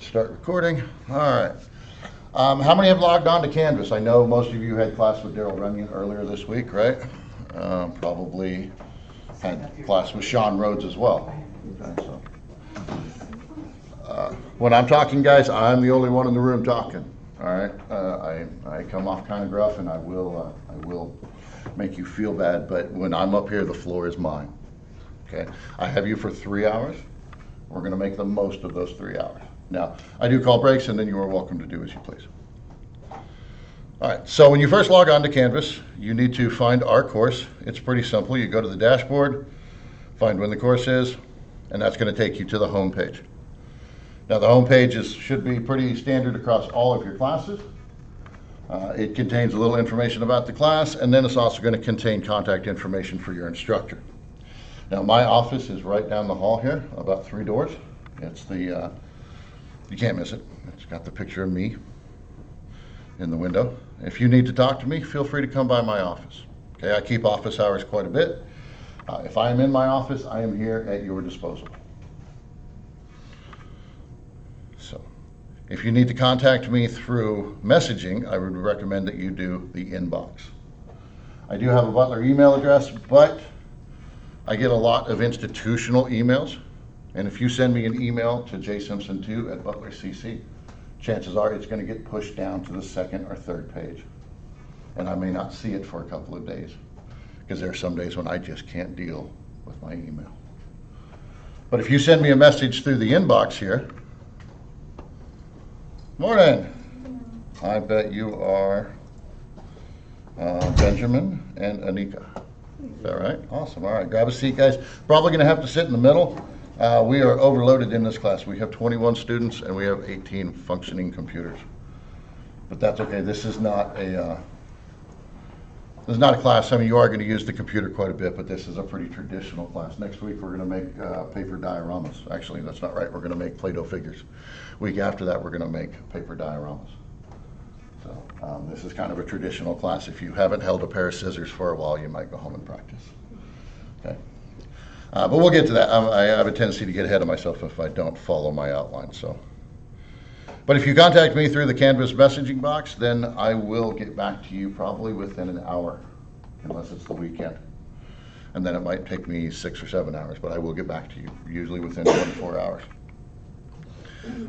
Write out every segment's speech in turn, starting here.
Start recording. All right. How many have logged on to Canvas? I know most of you had class with Daryl Runyon earlier this week, right? Probably had class with Sean Rhodes as well. Okay, so. When I'm talking, guys, I'm the only one in the room talking. All right. I come off kind of gruff, and I will make you feel bad. But when I'm up here, the floor is mine. Okay. I have you for 3 hours. We're going to make the most of those 3 hours. Now, I do call breaks, and then you are welcome to do as you please. All right, so when you first log on to Canvas, you need to find our course. It's pretty simple. You go to the dashboard, find when the course is, and that's going to take you to the home page. Now, the home page should be pretty standard across all of your classes. It contains a little information about the class, and then it's also going to contain contact information for your instructor. Now, my office is right down the hall here, about 3 doors. It's the, you can't miss it. It's got the picture of me in the window. If you need to talk to me, feel free to come by my office. Okay, I keep office hours quite a bit. If I am in my office, I am here at your disposal. So, if you need to contact me through messaging, I would recommend that you do the inbox. I do have a Butler email address, but I get a lot of institutional emails, and if you send me an email to jsimpson2@butlercc, chances are it's going to get pushed down to the 2nd or 3rd page, and I may not see it for a couple of days, because there are some days when I just can't deal with my email. But if you send me a message through the inbox here, morning, I bet you are Benjamin and Anika. Is that right? Awesome. All right, grab a seat, guys. Probably going to have to sit in the middle. We are overloaded in this class. We have 21 students and we have 18 functioning computers. But that's okay. This is not a class. I mean, you are going to use the computer quite a bit, but this is a pretty traditional class. Next week we're going to make paper dioramas. Actually, that's not right. We're going to make Play-Doh figures. Week after that, we're going to make paper dioramas. So this is kind of a traditional class. If you haven't held a pair of scissors for a while, you might go home and practice. Okay, but we'll get to that. I have a tendency to get ahead of myself if I don't follow my outline. So, but if you contact me through the Canvas messaging box, then I will get back to you probably within an hour, unless it's the weekend. And then it might take me 6 or 7 hours, but I will get back to you, usually within 24 hours.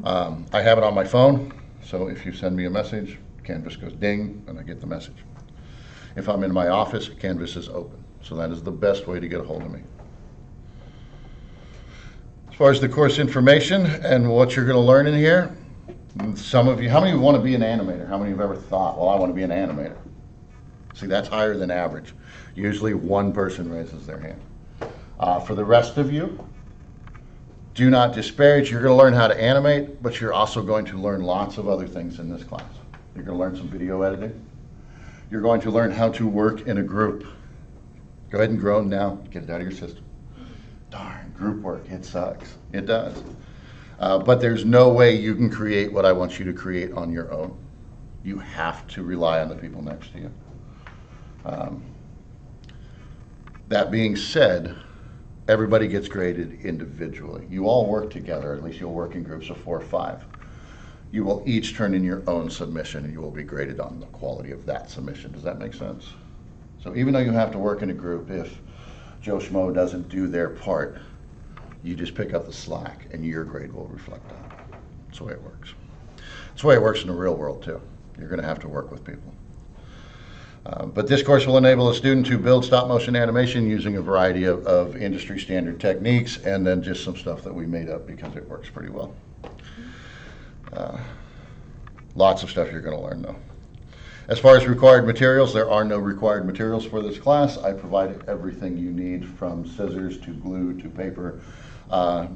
I have it on my phone, so if you send me a message, Canvas goes ding, and I get the message. If I'm in my office, Canvas is open. So that is the best way to get a hold of me. As far as the course information and what you're going to learn in here, some of you, how many want to be an animator? How many have ever thought, well, I want to be an animator? See, that's higher than average. Usually one person raises their hand. For the rest of you, do not disparage. You're going to learn how to animate, but you're also going to learn lots of other things in this class. You're going to learn some video editing. You're going to learn how to work in a group. Go ahead and groan now. Get it out of your system. Darn, group work, it sucks. It does. But there's no way you can create what I want you to create on your own. You have to rely on the people next to you. That being said, everybody gets graded individually. You all work together, at least you'll work in groups of 4 or 5. You will each turn in your own submission and you will be graded on the quality of that submission. Does that make sense? So even though you have to work in a group, if Joe Schmo doesn't do their part, you just pick up the slack and your grade will reflect that. That's the way it works. That's the way it works in the real world too. You're going to have to work with people. But this course will enable a student to build stop motion animation using a variety of industry standard techniques, and then just some stuff that we made up because it works pretty well. Lots of stuff you're going to learn though. As far as required materials, there are no required materials for this class. I provided everything you need, from scissors to glue to paper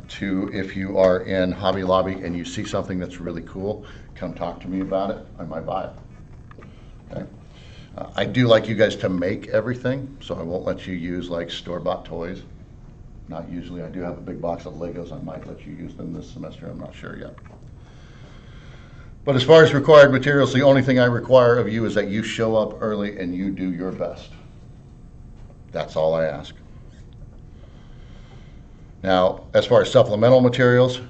to, if you are in Hobby Lobby and you see something that's really cool, come talk to me about it. I might buy it. Okay. I do like you guys to make everything, so I won't let you use like store-bought toys. Not usually. I do have a big box of Legos. I might let you use them this semester. I'm not sure yet. But as far as required materials, the only thing I require of you is that you show up early and you do your best. That's all I ask. Now, as far as supplemental materials,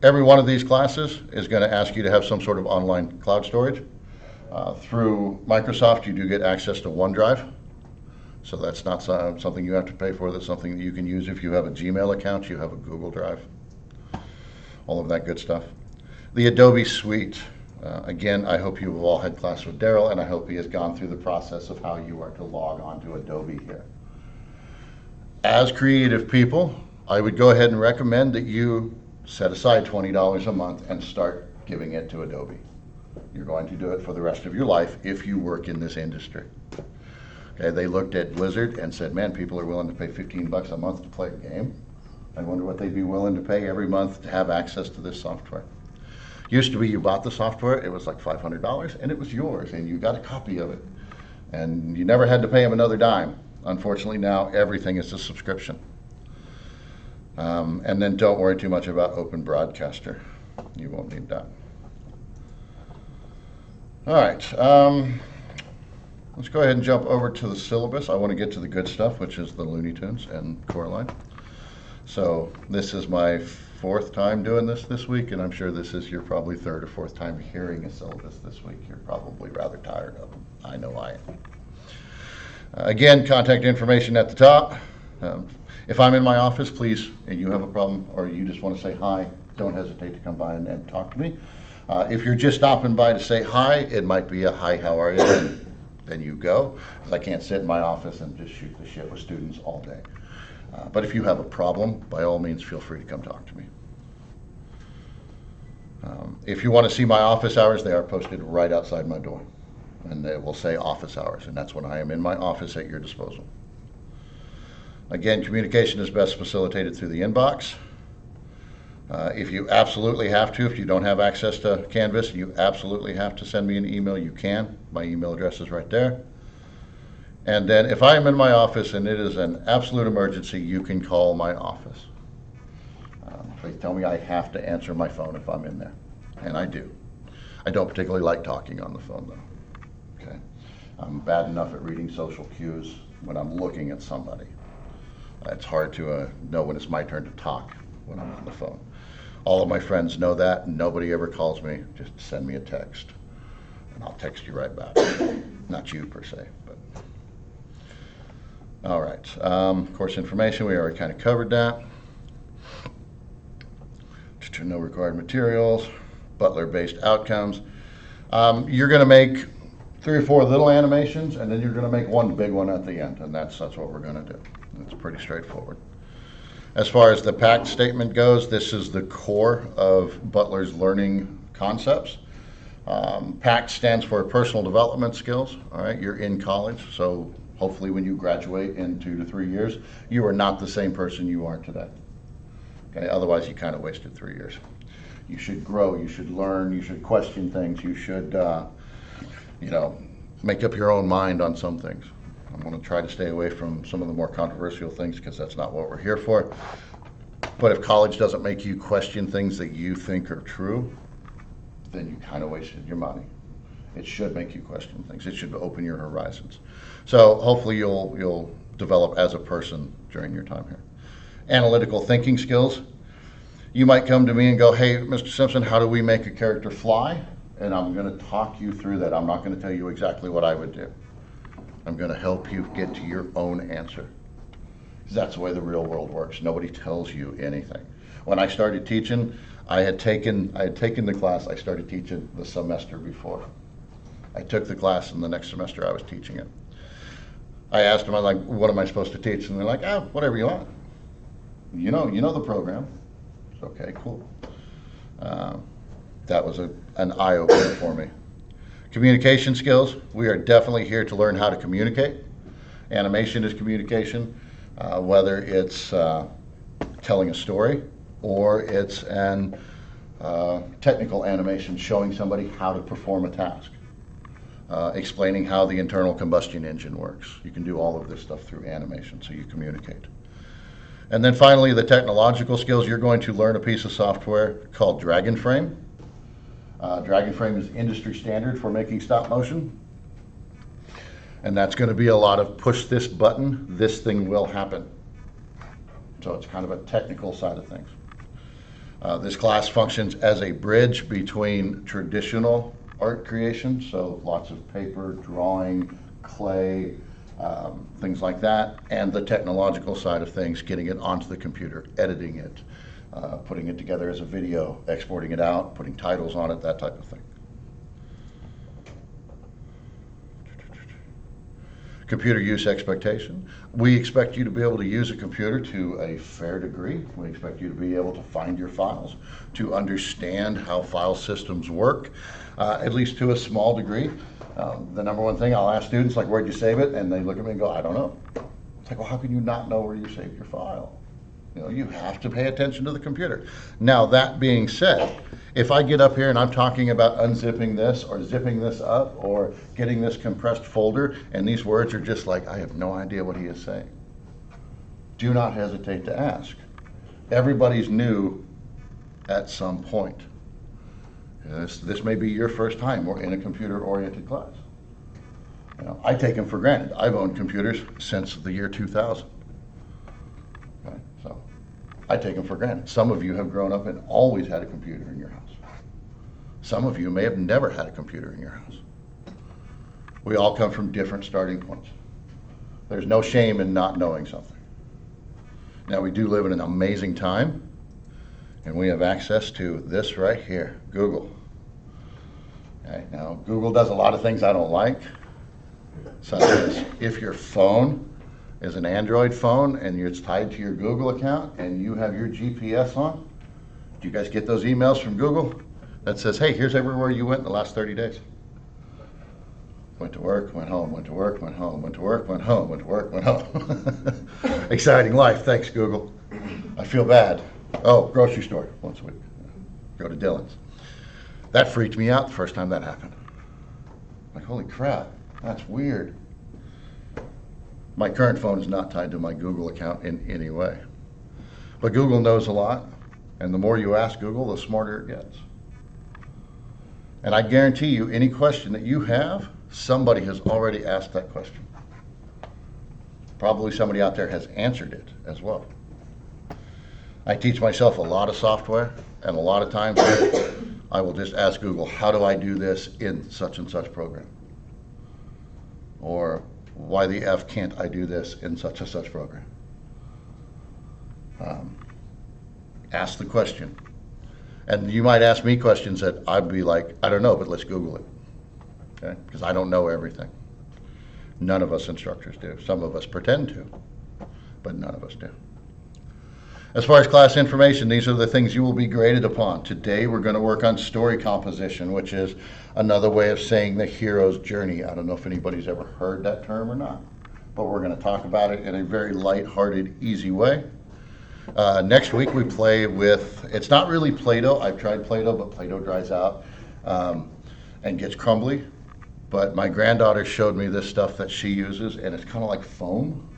Every one of these classes is going to ask you to have some sort of online cloud storage. Through Microsoft, you do get access to OneDrive. So that's not something you have to pay for. That's something that you can use if you have a Gmail account, you have a Google Drive, all of that good stuff. The Adobe Suite. Again, I hope you've all had class with Daryl, and I hope he has gone through the process of how you are to log on to Adobe here. As creative people, I would go ahead and recommend that you set aside $20 a month and start giving it to Adobe. You're going to do it for the rest of your life if you work in this industry. Okay, they looked at Blizzard and said, man, people are willing to pay 15 bucks a month to play a game. I wonder what they'd be willing to pay every month to have access to this software. Used to be you bought the software, it was like $500 and it was yours and you got a copy of it. And you never had to pay them another dime. Unfortunately now everything is a subscription. And then don't worry too much about Open Broadcaster. You won't need that. All right, let's go ahead and jump over to the syllabus. I want to get to the good stuff, which is the Looney Tunes and Coraline. So this is my 4th time doing this week, and I'm sure this is your probably 3rd or 4th time hearing a syllabus this week. You're probably rather tired of them. I know I am. Again, contact information at the top. If I'm in my office, please, and you have a problem or you just want to say hi, don't hesitate to come by and talk to me. If you're just stopping by to say hi, it might be a hi, how are you? And then you go, because I can't sit in my office and just shoot the shit with students all day. But if you have a problem, by all means, feel free to come talk to me. If you want to see my office hours, they are posted right outside my door. And it will say office hours, and that's when I am in my office at your disposal. Again, communication is best facilitated through the inbox. If you absolutely have to, if you don't have access to Canvas, you absolutely have to send me an email, you can. My email address is right there. And then if I am in my office and it is an absolute emergency, you can call my office. Please tell me I have to answer my phone if I'm in there, and I do. I don't particularly like talking on the phone though, okay? I'm bad enough at reading social cues when I'm looking at somebody. It's hard to know when it's my turn to talk when I'm on the phone. All of my friends know that, and nobody ever calls me. Just send me a text, and I'll text you right back. Not you per se, but. All right, course information, we already kind of covered that. No required materials, Butler-based outcomes. You're gonna make 3 or 4 little animations, and then you're gonna make one big one at the end, and that's what we're gonna do. It's pretty straightforward. As far as the PACT statement goes, this is the core of Butler's learning concepts. PACT stands for Personal Development Skills. All right, you're in college, so hopefully when you graduate in 2 to 3 years, you are not the same person you are today. Okay, otherwise you kind of wasted 3 years. You should grow, you should learn, you should question things, you should, make up your own mind on some things. I'm going to try to stay away from some of the more controversial things because that's not what we're here for. But if college doesn't make you question things that you think are true, then you kind of wasted your money. It should make you question things. It should open your horizons. So hopefully you'll develop as a person during your time here. Analytical thinking skills. You might come to me and go, hey, Mr. Simpson, how do we make a character fly? And I'm going to talk you through that. I'm not going to tell you exactly what I would do. I'm going to help you get to your own answer. That's the way the real world works. Nobody tells you anything. When I started teaching, I had taken the class I started teaching the semester before. I took the class, and the next semester I was teaching it. I asked them, I was like, what am I supposed to teach? And they're like, whatever you want. You know the program. It's okay, cool. That was an eye-opener for me. Communication skills. We are definitely here to learn how to communicate. Animation is communication, whether it's telling a story or it's an technical animation showing somebody how to perform a task. Explaining how the internal combustion engine works. You can do all of this stuff through animation, so you communicate. And then finally, the technological skills. You're going to learn a piece of software called DragonFrame. DragonFrame is industry standard for making stop motion. And that's going to be a lot of push this button, this thing will happen. So it's kind of a technical side of things. This class functions as a bridge between traditional art creation, so lots of paper, drawing, clay, things like that, and the technological side of things, getting it onto the computer, editing it, putting it together as a video, exporting it out, putting titles on it, that type of thing. Computer use expectation. We expect you to be able to use a computer to a fair degree. We expect you to be able to find your files, to understand how file systems work, at least to a small degree. The number one thing I'll ask students, like, where'd you save it? And they look at me and go, I don't know. It's like, well, how can you not know where you saved your file? You know, you have to pay attention to the computer. Now, that being said, if I get up here and I'm talking about unzipping this or zipping this up or getting this compressed folder and these words are just like, I have no idea what he is saying, do not hesitate to ask. Everybody's new at some point. This may be your first time in a computer-oriented class. You know, I take them for granted. I've owned computers since the year 2000. Okay, so I take them for granted. Some of you have grown up and always had a computer in your house. Some of you may have never had a computer in your house. We all come from different starting points. There's no shame in not knowing something. Now, we do live in an amazing time, and we have access to this right here, Google. Okay, now, Google does a lot of things I don't like, such as if your phone is an Android phone and it's tied to your Google account and you have your GPS on, do you guys get those emails from Google that says, hey, here's everywhere you went in the last 30 days? Went to work, went home, went to work, went home, went to work, went home, went to work, went home. Exciting life, thanks Google. I feel bad. Oh, grocery store once a week. Go to Dillon's. That freaked me out the first time that happened. Like, holy crap, that's weird. My current phone is not tied to my Google account in any way. But Google knows a lot, and the more you ask Google, the smarter it gets. And I guarantee you, any question that you have, somebody has already asked that question. Probably somebody out there has answered it as well. I teach myself a lot of software, and a lot of times I will just ask Google, how do I do this in such and such program? Or why the F can't I do this in such and such program? Ask the question. And you might ask me questions that I'd be like, I don't know, but let's Google it. Okay? Because I don't know everything. None of us instructors do. Some of us pretend to, but none of us do. As far as class information, these are the things you will be graded upon. Today we're going to work on story composition, which is another way of saying the hero's journey. I don't know if anybody's ever heard that term or not, but we're going to talk about it in a very light-hearted, easy way. Next week we play with, it's not really Play-Doh. I've tried Play-Doh, but Play-Doh dries out and gets crumbly. But my granddaughter showed me this stuff that she uses, and it's kind of like foam.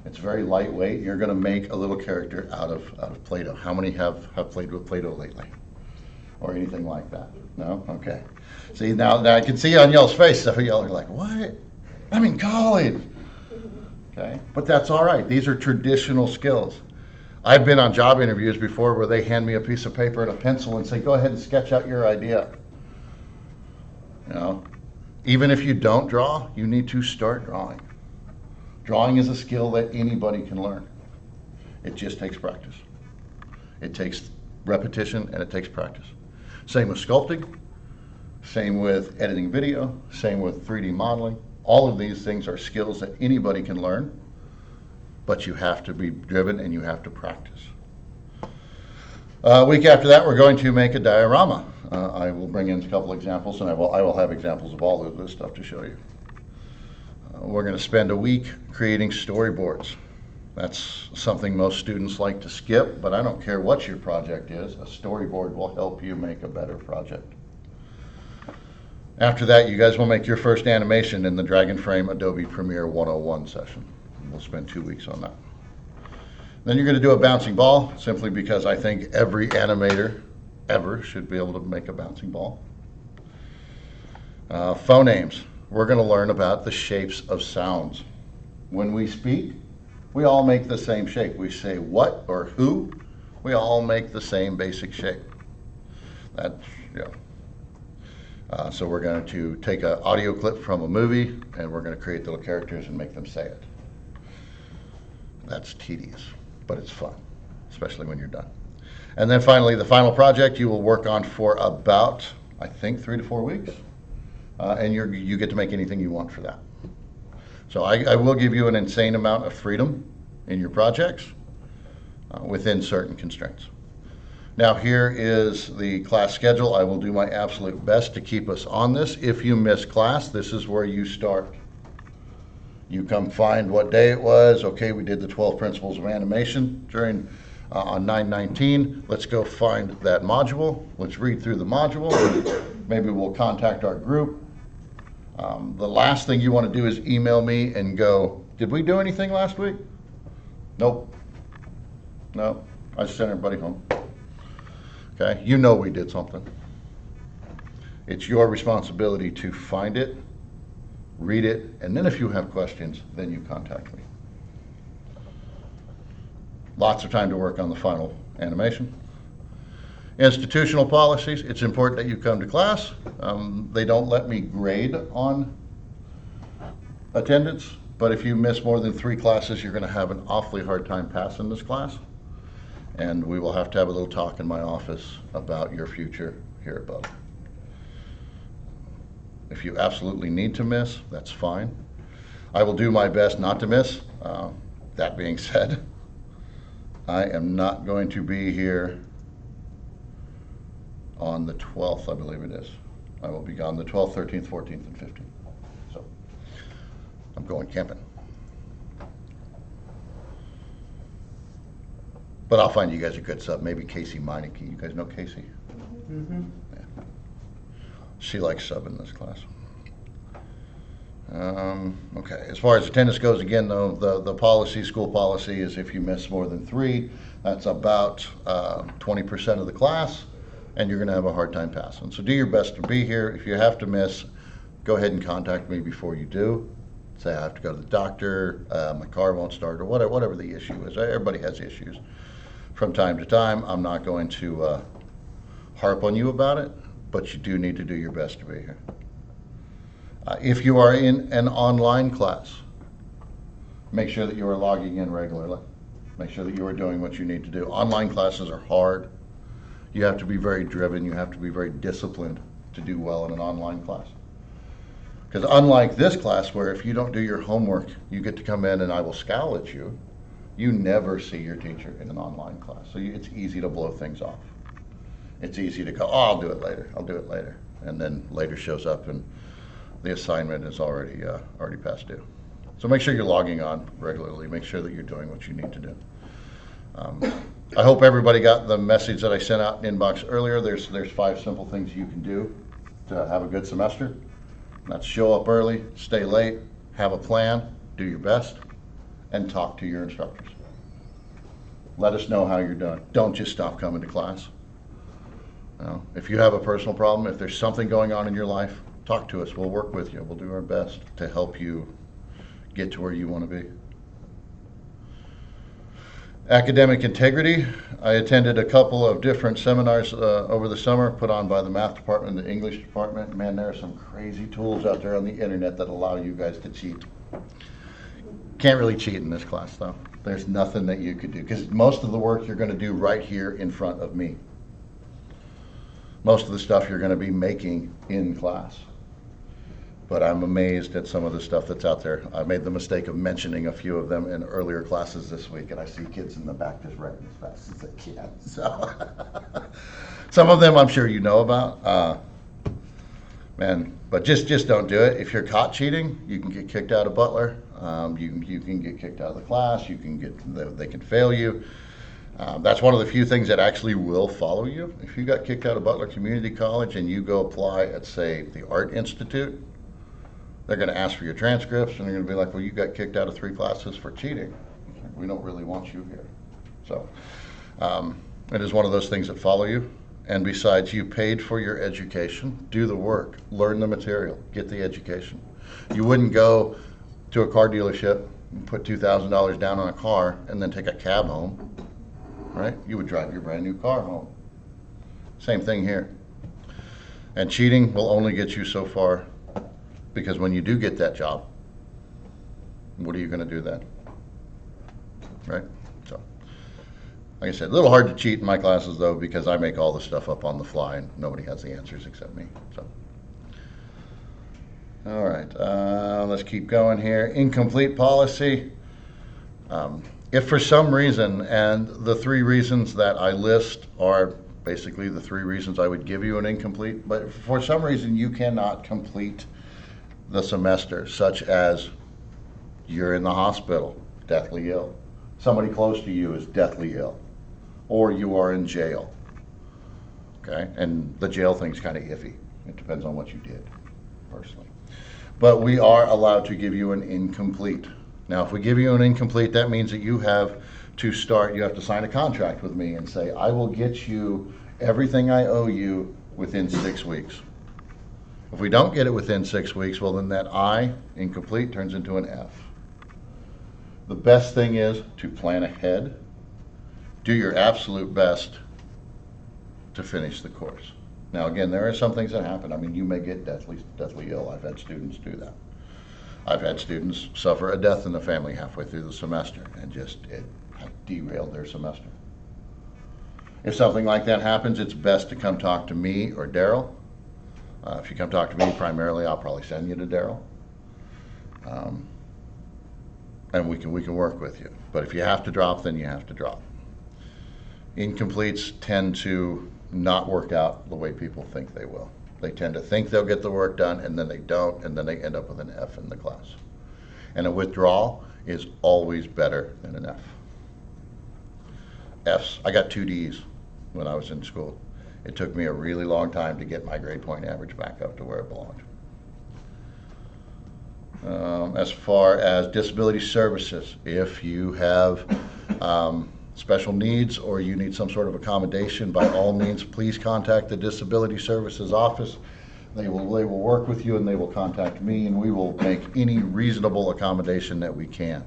It's very lightweight. You're going to make a little character out of Play-Doh. How many have played with Play-Doh lately? Or anything like that? No? Okay. See, now I can see on y'all's face, some of y'all are like, what? I'm in college. Okay? But that's all right. These are traditional skills. I've been on job interviews before where they hand me a piece of paper and a pencil and say, go ahead and sketch out your idea. You know, even if you don't draw, you need to start drawing. Drawing is a skill that anybody can learn. It just takes practice. It takes repetition and it takes practice. Same with sculpting, same with editing video, same with 3D modeling. All of these things are skills that anybody can learn, but you have to be driven and you have to practice. Week after that, we're going to make a diorama. I will bring in a couple examples, and I will have examples of all of this stuff to show you. We're going to spend a week creating storyboards. That's something most students like to skip, but I don't care what your project is. A storyboard will help you make a better project. After that, you guys will make your first animation in the DragonFrame Adobe Premiere 101 session. We'll spend 2 weeks on that. Then you're going to do a bouncing ball, simply because I think every animator ever should be able to make a bouncing ball. Phonemes. We're going to learn about the shapes of sounds. When we speak, we all make the same shape. We say what or who, We all make the same basic shape. That's, you know. So we're going to take an audio clip from a movie, and we're going to create little characters and make them say it. That's tedious, but it's fun, especially when you're done. And then finally, the final project you will work on for about, I think, 3 to 4 weeks. And you get to make anything you want for that. So I will give you an insane amount of freedom in your projects within certain constraints. Now here is the class schedule. I will do my absolute best to keep us on this. If you miss class, this is where you start. You come find what day it was. Okay, we did the 12 principles of animation during on 9/19. Let's go find that module. Let's read through the module. Maybe we'll contact our group. The last thing you want to do is email me and go, did we do anything last week? Nope. No, I sent everybody home. Okay, you know we did something. It's your responsibility to find it, read it, and then if you have questions, then you contact me. Lots of time to work on the final animation. Institutional policies, it's important that you come to class. They don't let me grade on attendance, but if you miss more than 3 classes, you're going to have an awfully hard time passing this class. And we will have to have a little talk in my office about your future here at Butler. If you absolutely need to miss, that's fine. I will do my best not to miss. That being said, I am not going to be here on the 12th, I believe it is. I will be gone the 12th, 13th, 14th, and 15th. So I'm going camping. But I'll find you guys a good sub. Maybe Casey Meineke. You guys know Casey? Mm-hmm. Yeah. She likes subbing this class. Okay, as far as attendance goes, again, though, the policy, school policy, is if you miss more than 3, that's about 20% of the class, and you're going to have a hard time passing. So do your best to be here. If you have to miss, go ahead and contact me before you do. Say I have to go to the doctor, my car won't start, or whatever the issue is. Everybody has issues from time to time. I'm not going to harp on you about it, but you do need to do your best to be here. If you are in an online class, make sure that you are logging in regularly. Make sure that you are doing what you need to do. Online classes are hard. You have to be very driven. You have to be very disciplined to do well in an online class. Because unlike this class, where if you don't do your homework, you get to come in and I will scowl at you, you never see your teacher in an online class. So it's easy to blow things off. It's easy to go, oh, I'll do it later. I'll do it later. And then later shows up and the assignment is already past due. So make sure you're logging on regularly. Make sure that you're doing what you need to do. I hope everybody got the message that I sent out in inbox earlier. There's 5 simple things you can do to have a good semester. That's show up early, stay late, have a plan, do your best, and talk to your instructors. Let us know how you're doing. Don't just stop coming to class. If you have a personal problem, if there's something going on in your life, talk to us. We'll work with you. We'll do our best to help you get to where you want to be. Academic integrity. I attended a couple of different seminars over the summer put on by the math department and the English department. Man, there are some crazy tools out there on the internet that allow you guys to cheat. Can't really cheat in this class though. There's nothing that you could do because most of the work you're going to do right here in front of me. Most of the stuff you're going to be making in class. But I'm amazed at some of the stuff that's out there. I made the mistake of mentioning a few of them in earlier classes this week, and I see kids in the back just writing as fast as they can. So some of them I'm sure you know about. Man, but just don't do it. If you're caught cheating, you can get kicked out of Butler. You can get kicked out of the class. They can fail you. That's one of the few things that actually will follow you. If you got kicked out of Butler Community College and you go apply at, say, the Art Institute, they're going to ask for your transcripts and they're going to be like, well, you got kicked out of 3 classes for cheating. We don't really want you here. So it is one of those things that follow you. And besides, you paid for your education. Do the work. Learn the material. Get the education. You wouldn't go to a car dealership and put $2,000 down on a car and then take a cab home. right? You would drive your brand new car home. Same thing here. And cheating will only get you so far, because when you do get that job, what are you going to do then? Right? So, like I said, a little hard to cheat in my classes though, because I make all the stuff up on the fly and nobody has the answers except me. So, all right, let's keep going here. Incomplete policy. If for some reason, and the 3 reasons that I list are basically the 3 reasons I would give you an incomplete, but for some reason you cannot complete the semester, such as you're in the hospital, deathly ill, somebody close to you is deathly ill, or you are in jail, okay? And the jail thing's kind of iffy. It depends on what you did, personally. But we are allowed to give you an incomplete. Now, if we give you an incomplete, that means that you have to sign a contract with me and say, I will get you everything I owe you within 6 weeks. If we don't get it within 6 weeks, well, then that I, incomplete, turns into an F. The best thing is to plan ahead, do your absolute best to finish the course. Now, again, there are some things that happen. I mean, you may get deathly ill. I've had students do that. I've had students suffer a death in the family halfway through the semester, and it derailed their semester. If something like that happens, it's best to come talk to me or Daryl. If you come talk to me primarily, I'll probably send you to Daryl. And we can work with you. But if you have to drop, then you have to drop. Incompletes tend to not work out the way people think they will. They tend to think they'll get the work done, and then they don't, and then they end up with an F in the class. And a withdrawal is always better than an F. Fs, I got 2 Ds when I was in school. It took me a really long time to get my grade point average back up to where it belonged. As far as disability services, if you have special needs or you need some sort of accommodation, by all means, please contact the Disability Services Office. They will work with you, and they will contact me, and we will make any reasonable accommodation that we can.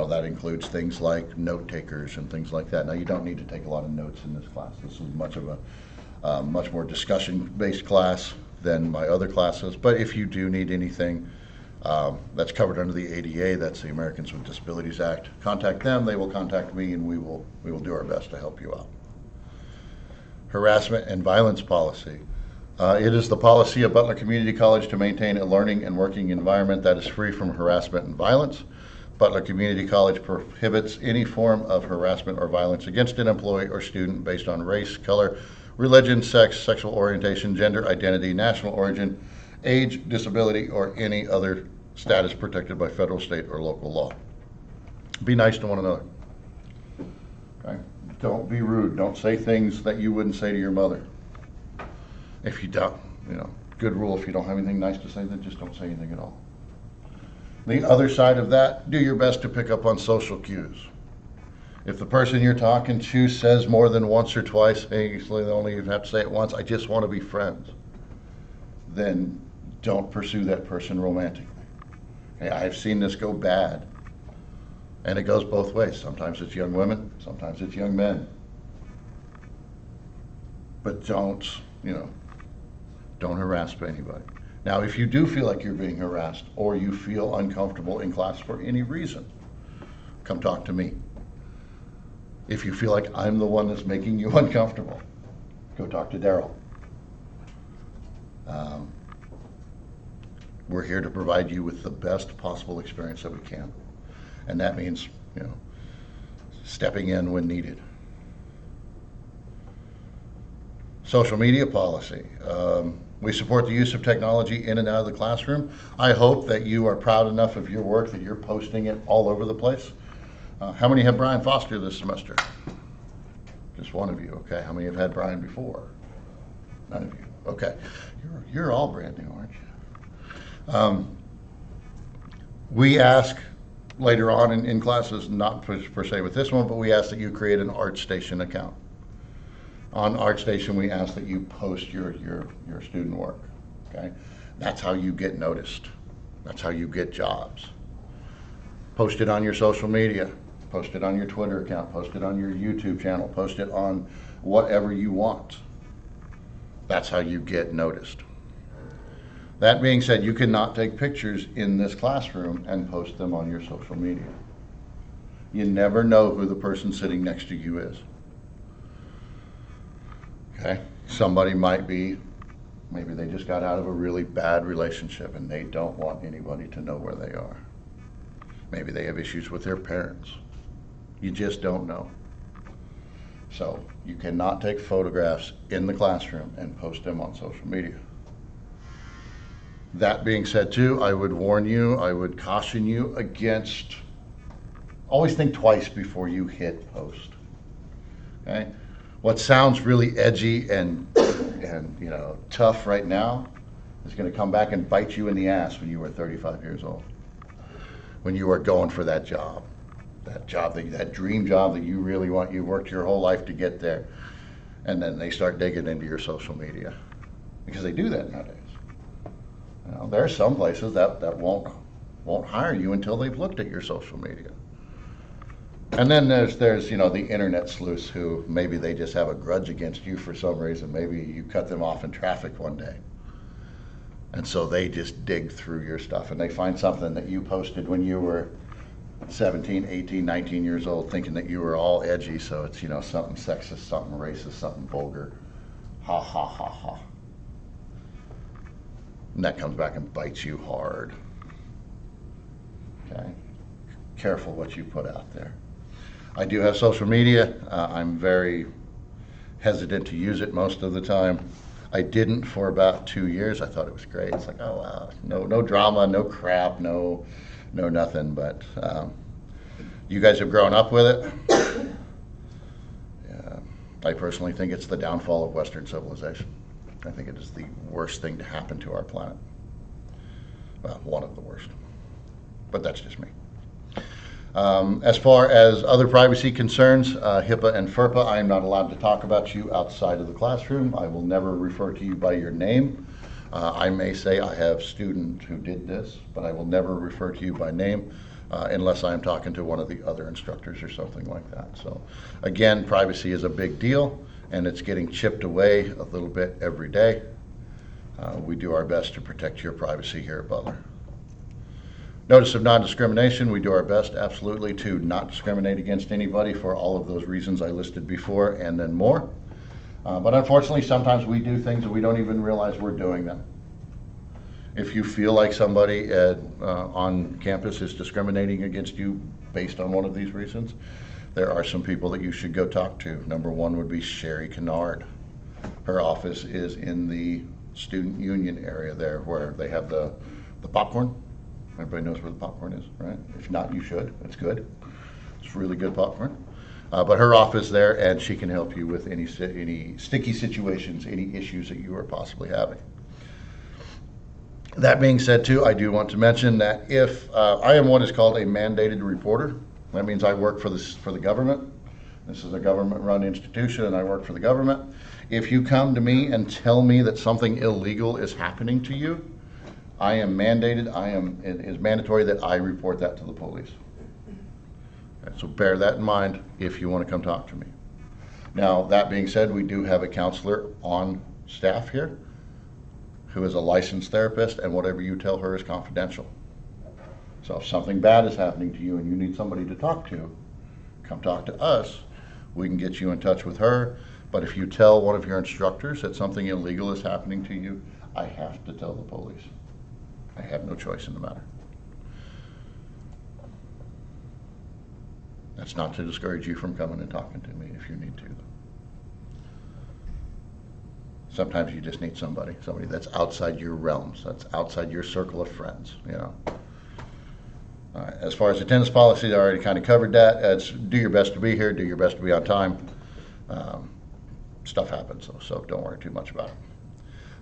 That includes things like note takers and things like that. Now, you don't need to take a lot of notes in this class. This is much more discussion-based class than my other classes. But if you do need anything that's covered under the ADA, that's the Americans with Disabilities Act, contact them. They will contact me, and we will do our best to help you out. Harassment and violence policy. It is the policy of Butler Community College to maintain a learning and working environment that is free from harassment and violence. Butler Community College prohibits any form of harassment or violence against an employee or student based on race, color, religion, sex, sexual orientation, gender identity, national origin, age, disability, or any other status protected by federal, state, or local law. Be nice to one another. Okay? Don't be rude. Don't say things that you wouldn't say to your mother. If you don't, good rule, if you don't have anything nice to say, then just don't say anything at all. The other side of that, do your best to pick up on social cues. If the person you're talking to says more than once or twice, hey, you only even have to say it once, I just want to be friends, then don't pursue that person romantically. Okay, I've seen this go bad, and it goes both ways. Sometimes it's young women, sometimes it's young men. But don't harass anybody. Now, if you do feel like you're being harassed or you feel uncomfortable in class for any reason, come talk to me. If you feel like I'm the one that's making you uncomfortable, go talk to Daryl. We're here to provide you with the best possible experience that we can. And that means, stepping in when needed. Social media policy. We support the use of technology in and out of the classroom. I hope that you are proud enough of your work that you're posting it all over the place. How many have Brian Foster this semester? Just one of you, okay. How many have had Brian before? None of you, okay. You're all brand new, aren't you? We ask later on in classes, not per se with this one, but we ask that you create an ArtStation account. On ArtStation, we ask that you post your student work, okay? That's how you get noticed. That's how you get jobs. Post it on your social media. Post it on your Twitter account, post it on your YouTube channel, post it on whatever you want. That's how you get noticed. That being said, you cannot take pictures in this classroom and post them on your social media. You never know who the person sitting next to you is. Okay? Somebody might be, maybe they just got out of a really bad relationship and they don't want anybody to know where they are. Maybe they have issues with their parents. You just don't know. So you cannot take photographs in the classroom and post them on social media. That being said too, I would warn you, I would caution you against, always think twice before you hit post. Okay? What sounds really edgy and tough right now is going to come back and bite you in the ass when you are 35 years old. When you are going for that job, that dream job that you really want, you've worked your whole life to get there, and then they start digging into your social media, because they do that nowadays. There are some places that won't hire you until they've looked at your social media. And then there's the internet sleuths who maybe they just have a grudge against you for some reason. Maybe you cut them off in traffic one day. And so they just dig through your stuff and they find something that you posted when you were 17, 18, 19 years old, thinking that you were all edgy. So it's, something sexist, something racist, something vulgar. Ha, ha, ha, ha. And that comes back and bites you hard. Okay? Careful what you put out there. I do have social media. I'm very hesitant to use it most of the time. I didn't for about 2 years. I thought it was great. It's like, oh wow, no drama, no crap, no nothing. But you guys have grown up with it. I personally think it's the downfall of Western civilization. I think it is the worst thing to happen to our planet. Well, one of the worst. But that's just me. As far as other privacy concerns, HIPAA and FERPA, I am not allowed to talk about you outside of the classroom. I will never refer to you by your name. I may say I have a student who did this, but I will never refer to you by name unless I am talking to one of the other instructors or something like that. So again, privacy is a big deal, and it's getting chipped away a little bit every day. We do our best to protect your privacy here at Butler. Notice of non-discrimination, we do our best absolutely to not discriminate against anybody for all of those reasons I listed before and then more. But unfortunately, sometimes we do things that we don't even realize we're doing them. If you feel like somebody on campus is discriminating against you based on one of these reasons, there are some people that you should go talk to. Number one would be Sherry Kennard. Her office is in the student union area there where they have the popcorn. Everybody knows where the popcorn is, right? If not, you should. It's good. It's really good popcorn. But her office there, and she can help you with any sticky situations, any issues that you are possibly having. That being said, too, I do want to mention that if I am what is called a mandated reporter, that means I work for the government. This is a government-run institution, and I work for the government. If you come to me and tell me that something illegal is happening to you, I am mandated, it is mandatory that I report that to the police. Okay, so bear that in mind if you want to come talk to me. Now, that being said, we do have a counselor on staff here who is a licensed therapist, and whatever you tell her is confidential. So if something bad is happening to you and you need somebody to talk to, come talk to us. We can get you in touch with her. But if you tell one of your instructors that something illegal is happening to you, I have to tell the police. I have no choice in the matter. That's not to discourage you from coming and talking to me if you need to. Sometimes you just need somebody that's outside your realms, that's outside your circle of friends, As far as attendance policy, I already kind of covered that. It's do your best to be here, do your best to be on time. Stuff happens, so don't worry too much about it.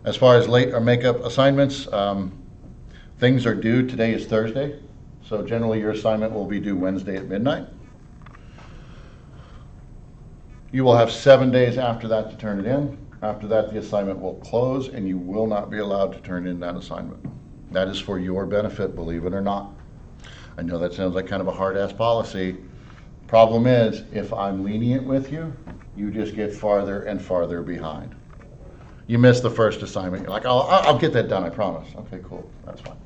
As far as late or makeup assignments, things are due. Today is Thursday, so generally your assignment will be due Wednesday at midnight. You will have 7 days after that to turn it in. After that, the assignment will close and you will not be allowed to turn in that assignment. That is for your benefit, believe it or not. I know that sounds like kind of a hard-ass policy, Problem is, if I'm lenient with you, you just get farther and farther behind. You miss the first assignment, you're like, I'll get that done, I promise. Okay, cool, that's fine.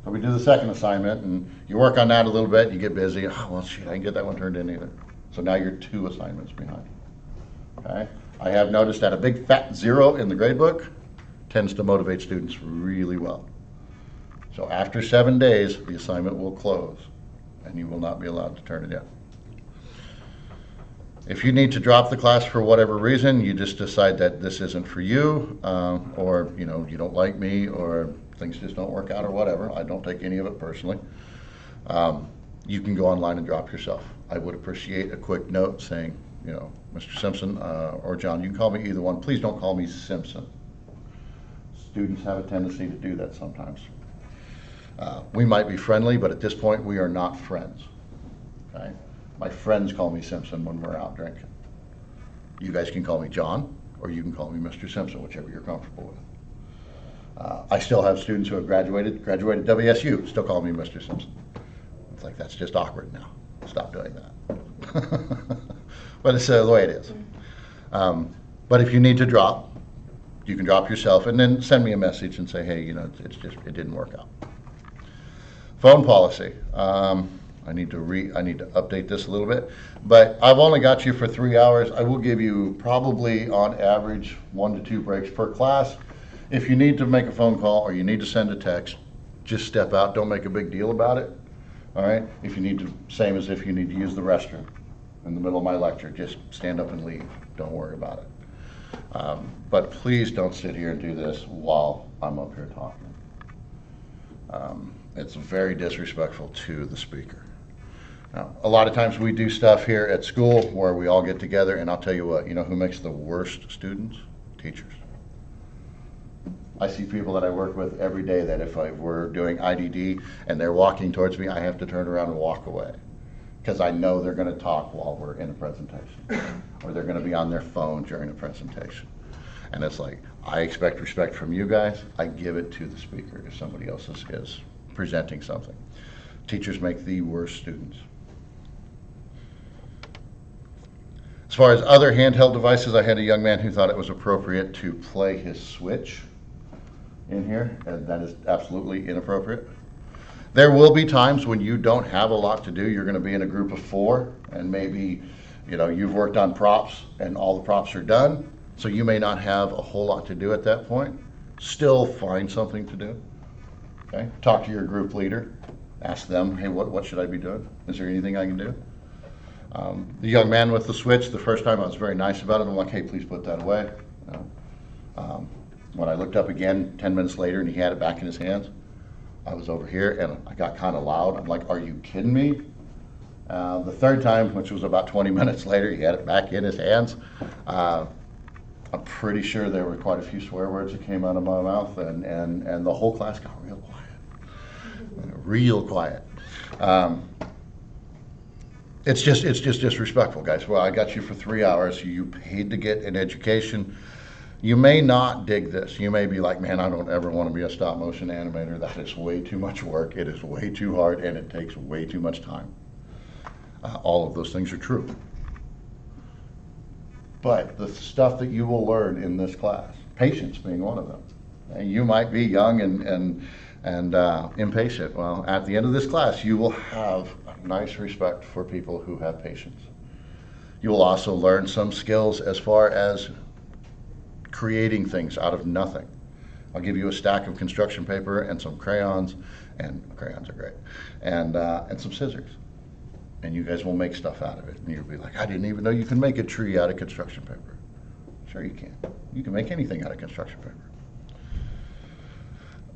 So we do the second assignment, and you work on that a little bit, you get busy, oh, well, shoot, I didn't get that one turned in either. So now you're 2 assignments behind. Okay? I have noticed that a big fat 0 in the grade book tends to motivate students really well. So after 7 days, the assignment will close, and you will not be allowed to turn it in. If you need to drop the class for whatever reason, you just decide that this isn't for you, or you don't like me, or things just don't work out, or whatever. I don't take any of it personally. You can go online and drop yourself. I would appreciate a quick note saying, Mr. Simpson or John, you can call me either one. Please don't call me Simpson. Students have a tendency to do that sometimes. We might be friendly, but at this point we are not friends. Okay? My friends call me Simpson when we're out drinking. You guys can call me John, or you can call me Mr. Simpson, whichever you're comfortable with. I still have students who have graduated WSU, still call me Mr. Simpson. It's like, that's just awkward now. Stop doing that. But it's the way it is. But if you need to drop, you can drop yourself and then send me a message and say, hey, it didn't work out. Phone policy. I need to update this a little bit, but I've only got you for 3 hours. I will give you probably on average 1 to 2 breaks per class. If you need to make a phone call or you need to send a text, just step out. Don't make a big deal about it. All right. If you need to, same as if you need to use the restroom in the middle of my lecture, just stand up and leave. Don't worry about it. But please don't sit here and do this while I'm up here talking. It's very disrespectful to the speaker. Now, a lot of times we do stuff here at school where we all get together, and I'll tell you what, who makes the worst students? Teachers. I see people that I work with every day that if we're doing IDD and they're walking towards me, I have to turn around and walk away because I know they're going to talk while we're in a presentation or they're going to be on their phone during a presentation. And it's like, I expect respect from you guys. I give it to the speaker if somebody else is presenting something. Teachers make the worst students. As far as other handheld devices, I had a young man who thought it was appropriate to play his Switch in here, and that is absolutely inappropriate. There will be times when you don't have a lot to do. You're going to be in a group of 4, and maybe you've worked on props and all the props are done, so you may not have a whole lot to do at that point. Still find something to do. Okay? Talk to your group leader. Ask them, hey, what should I be doing? Is there anything I can do? The young man with the Switch, the first time I was very nice about it. I'm like, hey, please put that away. When I looked up again 10 minutes later and he had it back in his hands, I was over here and I got kind of loud. I'm like, are you kidding me? The third time, which was about 20 minutes later, he had it back in his hands. I'm pretty sure there were quite a few swear words that came out of my mouth, and the whole class got real quiet. Real quiet. It's just disrespectful, guys. Well, I got you for 3 hours. You paid to get an education. You may not dig this. You may be like, man, I don't ever want to be a stop motion animator. That is way too much work. It is way too hard, and it takes way too much time. All of those things are true. But the stuff that you will learn in this class, patience being one of them. And you might be young and impatient. Well, at the end of this class, you will have a nice respect for people who have patience. You will also learn some skills as far as creating things out of nothing. I'll give you a stack of construction paper and some crayons, and crayons are great, and some scissors. And you guys will make stuff out of it. And you'll be like, I didn't even know you can make a tree out of construction paper. Sure you can. You can make anything out of construction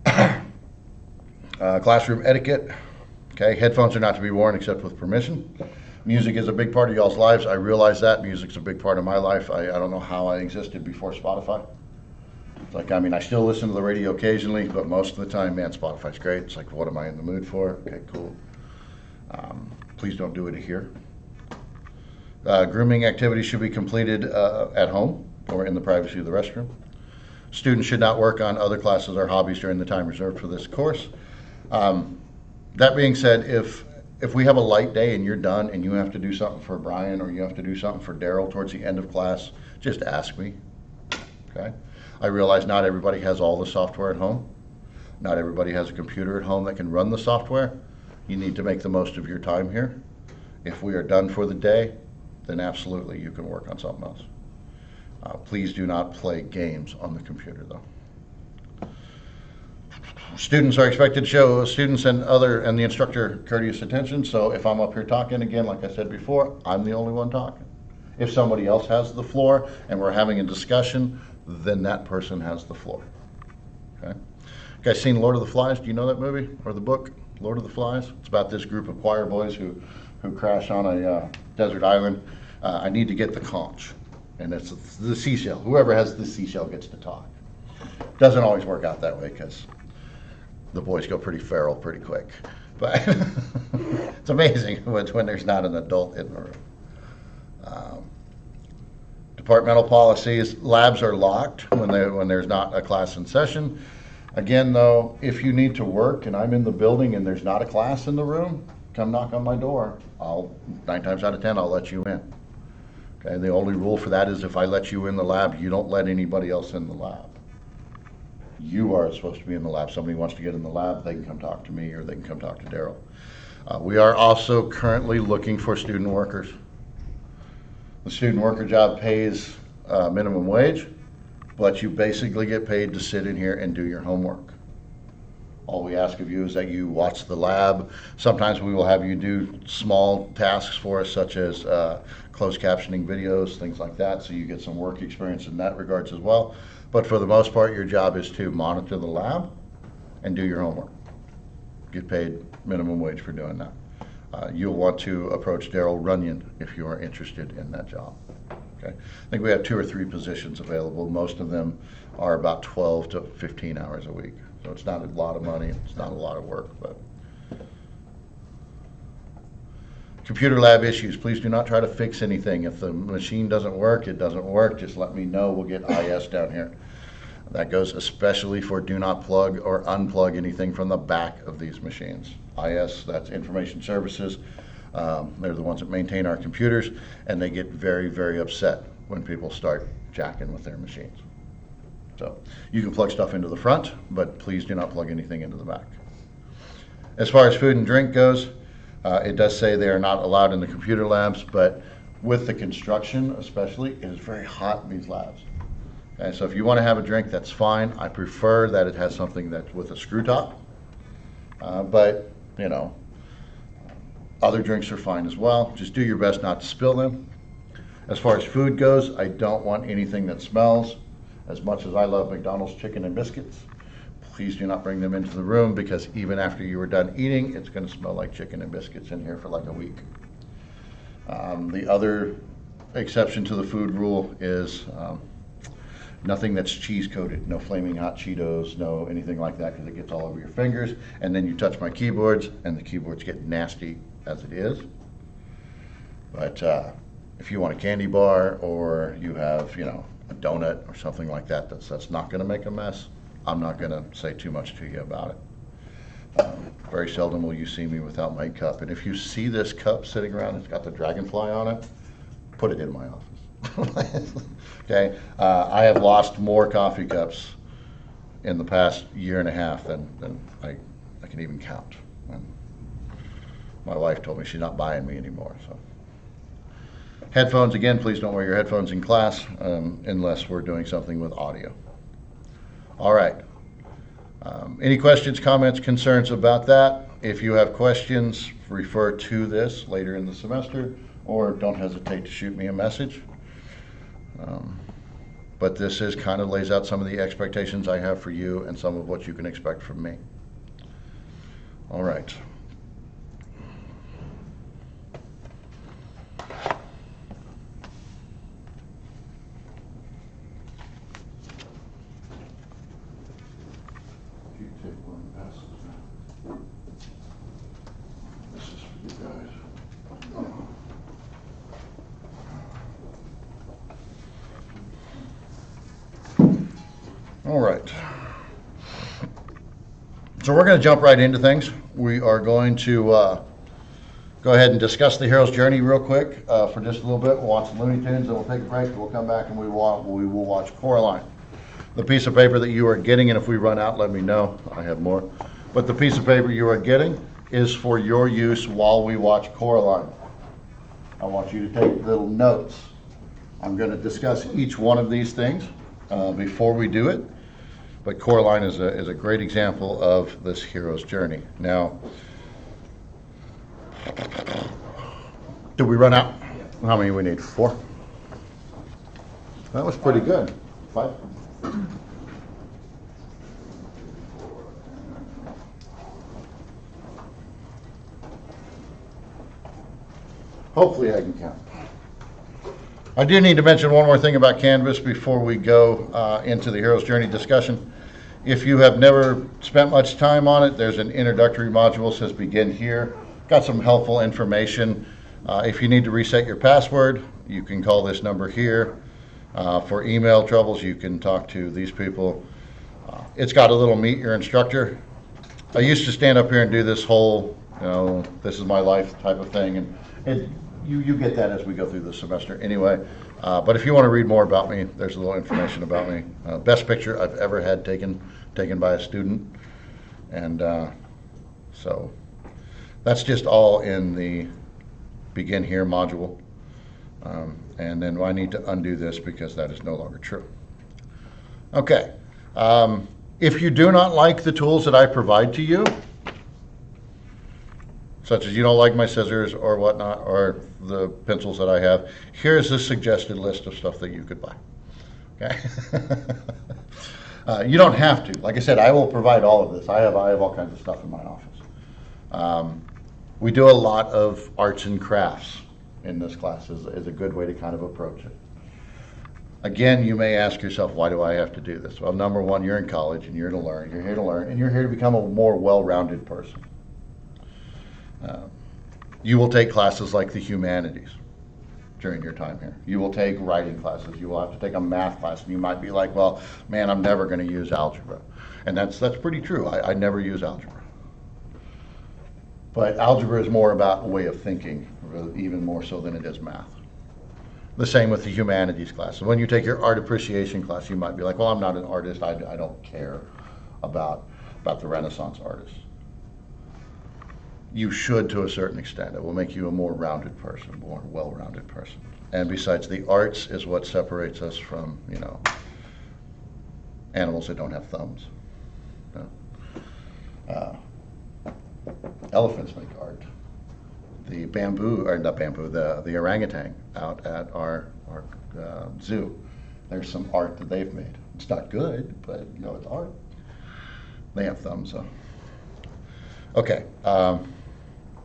paper. Classroom etiquette. Okay, headphones are not to be worn except with permission. Music is a big part of y'all's lives. I realize that. Music's a big part of my life. I don't know how I existed before Spotify. It's like, I still listen to the radio occasionally, but most of the time, man, Spotify's great. It's like, what am I in the mood for? Okay, cool. Please don't do it here. Grooming activities should be completed at home or in the privacy of the restroom. Students should not work on other classes or hobbies during the time reserved for this course. That being said, if if we have a light day and you're done and you have to do something for Brian or you have to do something for Daryl towards the end of class, just ask me. Okay? I realize not everybody has all the software at home. Not everybody has a computer at home that can run the software. You need to make the most of your time here. If we are done for the day, then absolutely you can work on something else. Please do not play games on the computer though. Students are expected to show students and the instructor courteous attention. So if I'm up here talking again, like I said before, I'm the only one talking. If somebody else has the floor and we're having a discussion, then that person has the floor. Okay. You guys seen Lord of the Flies? Do you know that movie or the book, Lord of the Flies? It's about this group of choir boys who crash on a desert island. I need to get the conch, and it's the seashell. Whoever has the seashell gets to talk. Doesn't always work out that way because the boys go pretty feral pretty quick. But it's amazing when there's not an adult in the room. Departmental policies, labs are locked when there's not a class in session. Again, though, if you need to work and I'm in the building and there's not a class in the room, come knock on my door. 9 times out of 10, I'll let you in. Okay, the only rule for that is if I let you in the lab, you don't let anybody else in the lab. You are supposed to be in the lab. Somebody wants to get in the lab, they can come talk to me or they can come talk to Daryl. We are also currently looking for student workers. The student worker job pays minimum wage, but you basically get paid to sit in here and do your homework. All we ask of you is that you watch the lab. Sometimes we will have you do small tasks for us, such as closed captioning videos, things like that, so you get some work experience in that regards as well. But for the most part, your job is to monitor the lab and do your homework. Get paid minimum wage for doing that. You'll want to approach Daryl Runyon if you are interested in that job. Okay. I think we have 2 or 3 positions available. Most of them are about 12 to 15 hours a week. So it's not a lot of money, it's not a lot of work, but. Computer lab issues, please do not try to fix anything. If the machine doesn't work, it doesn't work. Just let me know, we'll get IS down here. That goes especially for do not plug or unplug anything from the back of these machines. IS, that's information services. They're the ones that maintain our computers, and they get very, very upset when people start jacking with their machines. So you can plug stuff into the front, but please do not plug anything into the back. As far as food and drink goes, it does say they are not allowed in the computer labs, but with the construction especially, it is very hot in these labs. Okay, so if you want to have a drink, that's fine. I prefer that it has something that's with a screw top, but you know, other drinks are fine as well. Just do your best not to spill them. As far as food goes, I don't want anything that smells. As much as I love McDonald's chicken and biscuits, please do not bring them into the room, because even after you are done eating, it's going to smell like chicken and biscuits in here for like a week. The other exception to the food rule is nothing that's cheese coated, no flaming hot Cheetos, no anything like that, because it gets all over your fingers, and then you touch my keyboards and the keyboards get nasty as it is. But if you want a candy bar or you have, you know, a donut or something like that, that's not going to make a mess, I'm not going to say too much to you about it. Very seldom will you see me without my cup, and if you see this cup sitting around, it's got the dragonfly on it, put it in my office. Okay, I have lost more coffee cups in the past year and a half than I can even count. And my wife told me she's not buying me anymore. So, headphones, again, please don't wear your headphones in class unless we're doing something with audio. All right. Any questions, comments, concerns about that? If you have questions, refer to this later in the semester, or don't hesitate to shoot me a message. But this is kind of lays out some of the expectations I have for you and some of what you can expect from me. All right. This is for you guys. All right. So we're going to jump right into things. We are going to go ahead and discuss the hero's journey real quick for just a little bit. We'll watch the Looney Tunes, then we'll take a break. We'll come back and we will watch Coraline. The piece of paper that you are getting, and if we run out, let me know. I have more. But the piece of paper you are getting is for your use while we watch Coraline. I want you to take little notes. I'm going to discuss each one of these things before we do it. But Coraline is a great example of this hero's journey. Now, did we run out? How many we need? 4? That was pretty good. 5? Hopefully I can count. I do need to mention one more thing about Canvas before we go into the hero's journey discussion. If you have never spent much time on it, there's an introductory module that says begin here. Got some helpful information. If you need to reset your password, you can call this number here. For email troubles, you can talk to these people. It's got a little meet your instructor. I used to stand up here and do this whole, this is my life type of thing, and you get that as we go through the semester anyway. But if you want to read more about me, there's a little information about me. Best picture I've ever had taken by a student, and so that's just all in the begin here module. And then I need to undo this because that is no longer true. Okay. If you do not like the tools that I provide to you, such as you don't like my scissors or whatnot, or the pencils that I have, here's a suggested list of stuff that you could buy. Okay? You don't have to. Like I said, I will provide all of this. I have all kinds of stuff in my office. We do a lot of arts and crafts in this class is a good way to kind of approach it. Again, you may ask yourself, why do I have to do this? Well, number one, you're in college and you're to learn. You're here to learn, and you're here to become a more well-rounded person. You will take classes like the humanities during your time here. You will take writing classes. You will have to take a math class, and you might be like, well, man, I'm never going to use algebra. And that's pretty true. I never use algebra. But algebra is more about a way of thinking, even more so than it is math. The same with the humanities class. When you take your art appreciation class, you might be like, well, I'm not an artist. I don't care about the Renaissance artists. You should to a certain extent. It will make you a more rounded person, more well-rounded person. And besides, the arts is what separates us from, animals that don't have thumbs. Elephants make art. The bamboo, or not bamboo, the orangutan out at our zoo, there's some art that they've made. It's not good, but it's art. They have thumbs, so. Okay.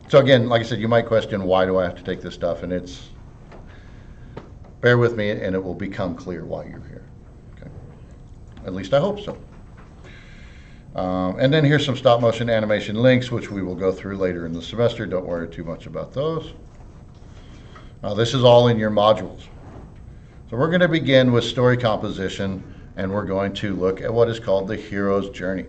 So again, like I said, you might question, why do I have to take this stuff? And bear with me, and it will become clear why you're here. Okay. At least I hope so. And then here's some stop motion animation links, which we will go through later in the semester. Don't worry too much about those. This is all in your modules. So we're going to begin with story composition, and we're going to look at what is called the hero's journey.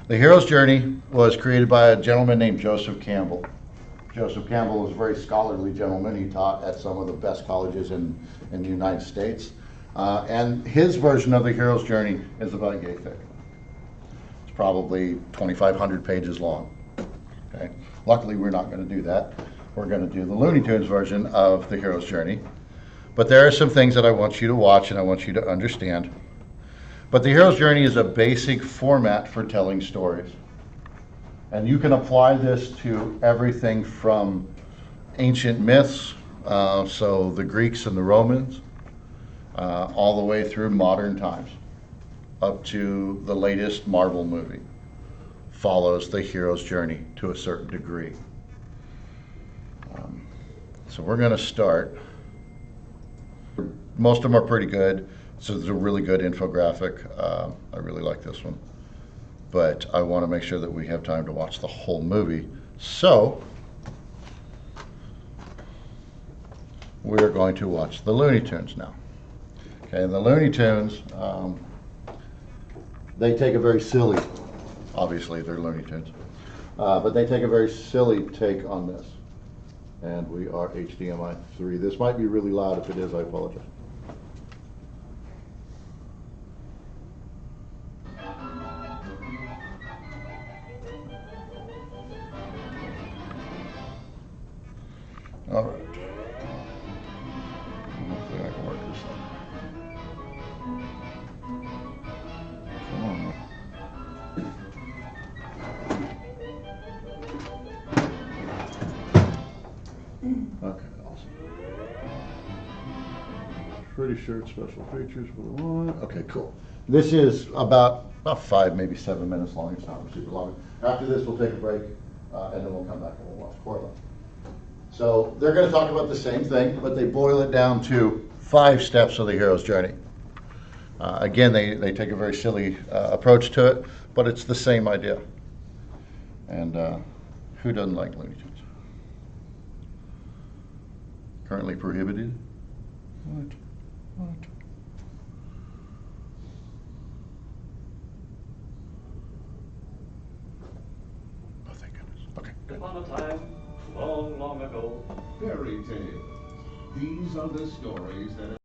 The hero's journey was created by a gentleman named Joseph Campbell. Joseph Campbell was a very scholarly gentleman. He taught at some of the best colleges in the United States. And his version of the hero's journey is about yay thick. It's probably 2,500 pages long. Okay. Luckily, we're not going to do that. We're going to do the Looney Tunes version of the hero's journey. But there are some things that I want you to watch and I want you to understand. But the hero's journey is a basic format for telling stories. And you can apply this to everything from ancient myths, so the Greeks and the Romans, all the way through modern times, up to the latest Marvel movie. Follows the hero's journey to a certain degree. So we're going to start. Most of them are pretty good. So there's a really good infographic. I really like this one. But I want to make sure that we have time to watch the whole movie. So we're going to watch the Looney Tunes now. Okay, the Looney Tunes, they take a very silly, obviously they're Looney Tunes. But they take a very silly take on this. And we are HDMI 3. This might be really loud. If it is, I apologize. All right. Hopefully I can work this thing. Come on. Okay, awesome. Pretty sure it's special features for the one. Okay, cool. This is about 5, maybe 7 minutes long. It's not super long. After this, we'll take a break, and then we'll come back and we'll watch Corla. So they're going to talk about the same thing, but they boil it down to 5 steps of the hero's journey. Again, they take a very silly approach to it, but it's the same idea. And who doesn't like Looney Tunes? Currently prohibited? What? What? Oh, thank goodness. Okay, good. Upon a time, long, long ago. Fairy tales. These are the stories that